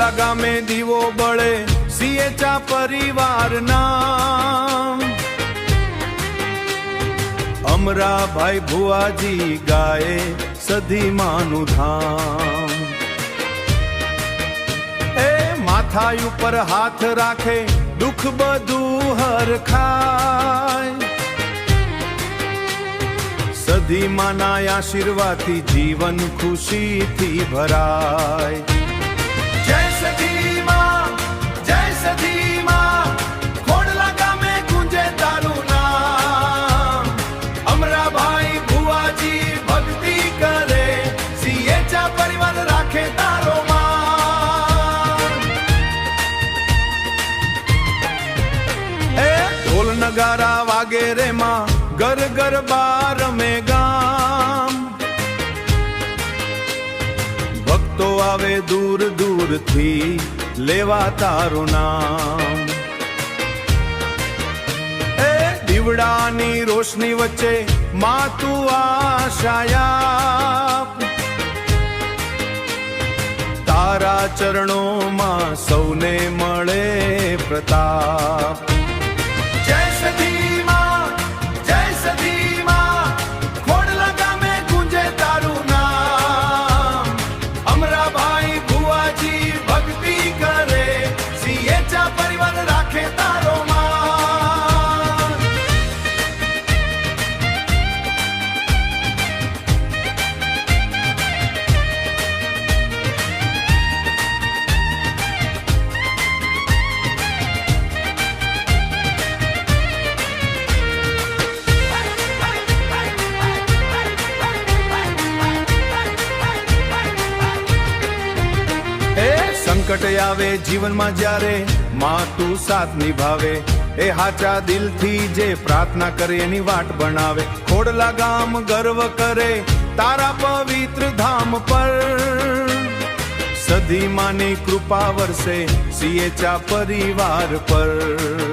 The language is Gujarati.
ખોડલા ગામે દીવો બળે સિયેચા પરિવારના અમરાભાઈ ભુવાજી ગાયે સધીમાનું ધામ એ માથા ઉપર હાથ રાખે દુઃખ બધું હરખાય સધીમાના આશીર્વાદથી જીવન ખુશીથી ભરાય જય સધીમા જય સધીમા ખોડલા ગામે ગુંજે તારું નામ અમરાભાઈ ભુવાજી ભક્તિ કરે સિયેચા પરિવાર રાખે તારો માન એ ઢોલ નગારા વાગે રે માં ઘર ઘર બાર મેં ગામ ભક્તો આવે દૂર દૂરથી લેવા તારું નામ એ દીવડાની રોશની વચ્ચે માં તું આશાયા તારા ચરણોમાં સૌને મળે પ્રતાપ જય સધીમા જય સધીમા ખોડલા ગામે ગુંજે તારું નામ અમરાભાઈ ભુવાજી ભક્તિ કરે સિયેચા પરિવાર રાખે તારો માન સંકટ આવે જીવનમાં જ્યારે માં તું સાથ નિભાવે એ હાચા દિલથી જે પ્રાર્થના કરે એની વાટ બનાવે ખોડલા ગામ ગર્વ કરે તારા પવિત્ર ધામ પર સધીમાની કૃપા વરસે સિયેચા પરિવાર પર